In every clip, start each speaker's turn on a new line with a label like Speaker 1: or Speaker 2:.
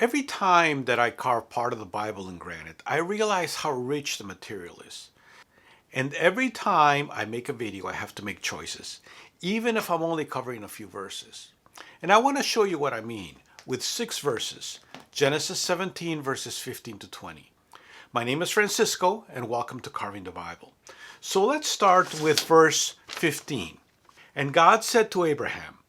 Speaker 1: Every time that I carve part of the Bible in granite, I realize how rich the material is. And every time I make a video, I have to make choices, even if I'm only covering a few verses. And I want to show you what I mean with 6 verses, Genesis 17, verses 15 to 20. My name is Francisco, and welcome to Carving the Bible. So let's start with verse 15. And God said to Abraham,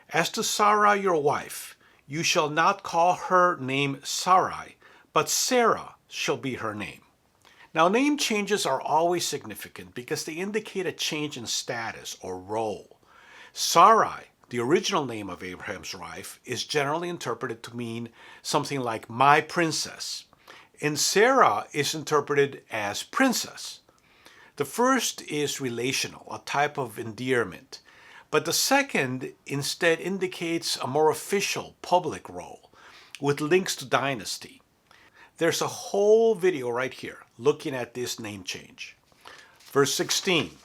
Speaker 1: "As to Sarah your wife, you shall not call her name Sarai, but Sarah shall be her name." Now, name changes are always significant because they indicate a change in status or role. Sarai, the original name of Abraham's wife, is generally interpreted to mean something like my princess, and Sarah is interpreted as princess. The first is relational, a type of endearment, but the second instead indicates a more official, public role with links to dynasty. There's a whole video right here looking at this name change. Verse 16,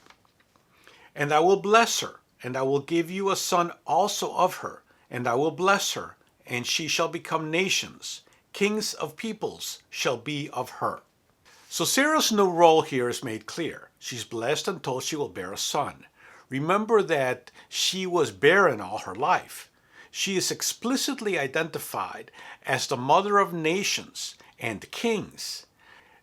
Speaker 1: "And I will bless her, and I will give you a son also of her, and I will bless her, and she shall become nations. Kings of peoples shall be of her." So Sarah's new role here is made clear. She's blessed and told she will bear a son. Remember that she was barren all her life. She is explicitly identified as the mother of nations and kings.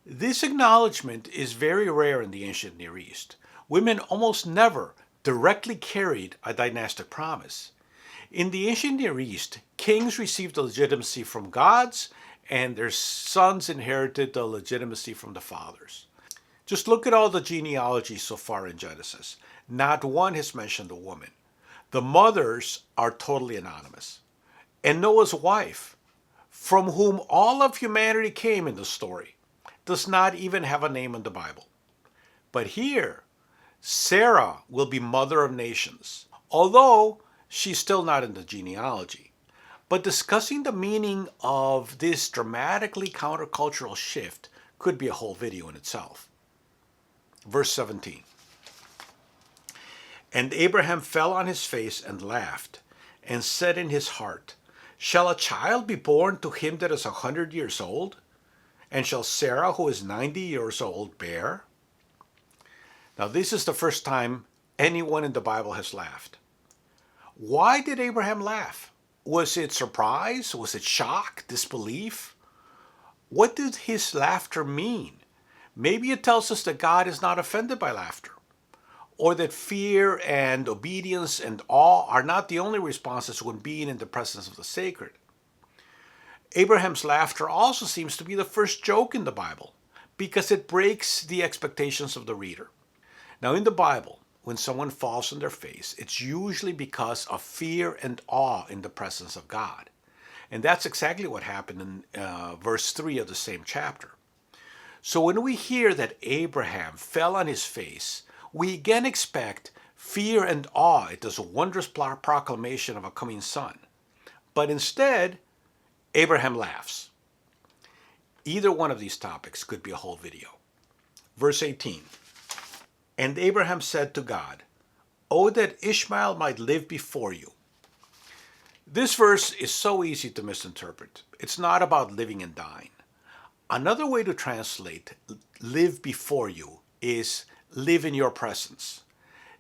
Speaker 1: This acknowledgement is very rare in the ancient Near East. Women almost never directly carried a dynastic promise. In the ancient Near East, kings received the legitimacy from gods, and their sons inherited the legitimacy from the fathers. Just look at all the genealogies so far in Genesis. Not one has mentioned a woman. The mothers are totally anonymous. And Noah's wife, from whom all of humanity came in the story, does not even have a name in the Bible. But here, Sarah will be mother of nations, although she's still not in the genealogy. But discussing the meaning of this dramatically countercultural shift could be a whole video in itself. Verse 17. "And Abraham fell on his face and laughed, and said in his heart, Shall a child be born to him that is 100 years old? And shall Sarah, who is 90 years old, bear?" Now, this is the first time anyone in the Bible has laughed. Why did Abraham laugh? Was it surprise? Was it shock? Disbelief? What did his laughter mean? Maybe it tells us that God is not offended by laughter, or that fear and obedience and awe are not the only responses when being in the presence of the sacred. Abraham's laughter also seems to be the first joke in the Bible because it breaks the expectations of the reader. Now, in the Bible, when someone falls on their face, it's usually because of fear and awe in the presence of God. And that's exactly what happened in verse 3 of the same chapter. So when we hear that Abraham fell on his face, we again expect fear and awe at this wondrous proclamation of a coming son. But instead, Abraham laughs. Either one of these topics could be a whole video. Verse 18. "And Abraham said to God, Oh, that Ishmael might live before you." This verse is so easy to misinterpret. It's not about living and dying. Another way to translate live before you is live in your presence.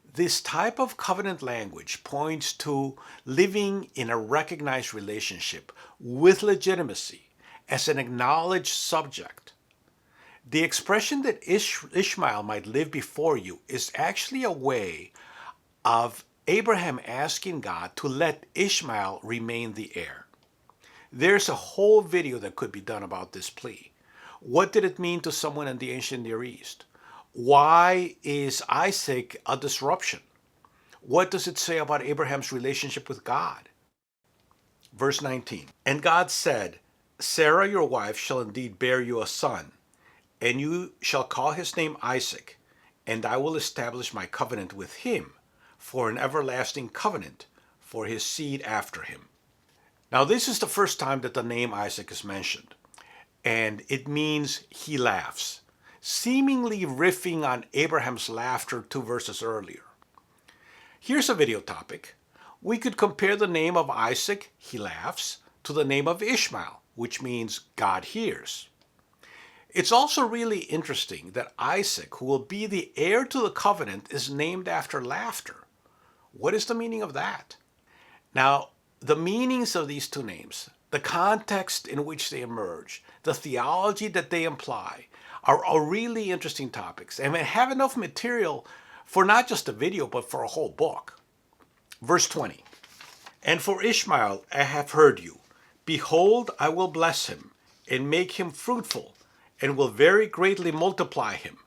Speaker 1: This type of covenant language points to living in a recognized relationship with legitimacy as an acknowledged subject. The expression that Ishmael might live before you is actually a way of Abraham asking God to let Ishmael remain the heir. There's a whole video that could be done about this plea. What did it mean to someone in the ancient Near East? Why is Isaac a disruption? What does it say about Abraham's relationship with God? Verse 19. "And God said, Sarah your wife shall indeed bear you a son, and you shall call his name Isaac, and I will establish my covenant with him for an everlasting covenant for his seed after him." Now, this is the first time that the name Isaac is mentioned, and it means he laughs, seemingly riffing on Abraham's laughter 2 verses earlier. Here's a video topic. We could compare the name of Isaac, he laughs, to the name of Ishmael, which means God hears. It's also really interesting that Isaac, who will be the heir to the covenant, is named after laughter. What is the meaning of that? Now, the meanings of these two names, the context in which they emerge, the theology that they imply, are really interesting topics and have enough material for not just a video, but for a whole book. Verse 20, and for Ishmael I have heard you. Behold, I will bless him and make him fruitful, and will very greatly multiply him.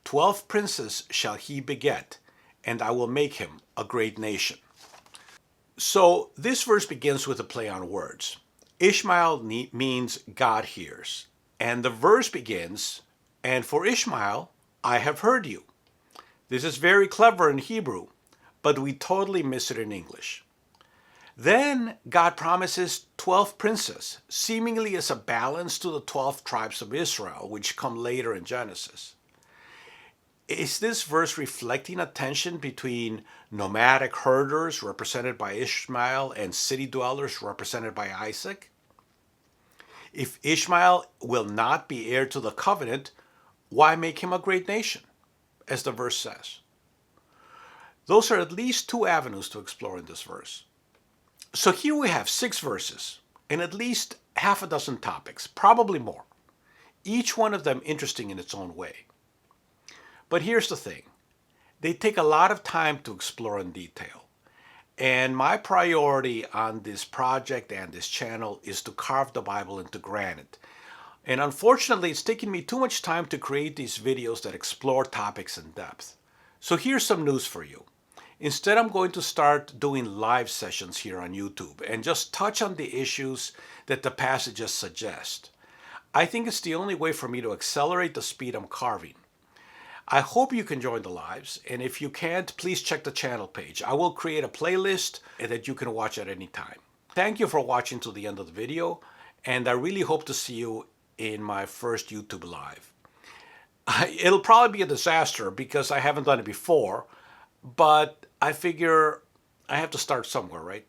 Speaker 1: 12 princes shall he beget, and I will make him a great nation. So this verse begins with a play on words. Ishmael means God hears. And the verse begins, and for Ishmael, I have heard you. This is very clever in Hebrew, but we totally miss it in English. Then God promises 12 princes, seemingly as a balance to the 12 tribes of Israel, which come later in Genesis. Is this verse reflecting a tension between nomadic herders, represented by Ishmael, and city dwellers, represented by Isaac? If Ishmael will not be heir to the covenant, why make him a great nation, as the verse says? Those are at least two avenues to explore in this verse. So here we have 6 verses and at least half a dozen topics, probably more, each one of them interesting in its own way. But here's the thing. They take a lot of time to explore in detail. And my priority on this project and this channel is to carve the Bible into granite. And unfortunately, it's taken me too much time to create these videos that explore topics in depth. So here's some news for you. Instead, I'm going to start doing live sessions here on YouTube and just touch on the issues that the passages suggest. I think it's the only way for me to accelerate the speed I'm carving. I hope you can join the lives, and if you can't, please check the channel page. I will create a playlist that you can watch at any time. Thank you for watching to the end of the video, and I really hope to see you in my first YouTube Live. It'll probably be a disaster because I haven't done it before, but I figure I have to start somewhere, right?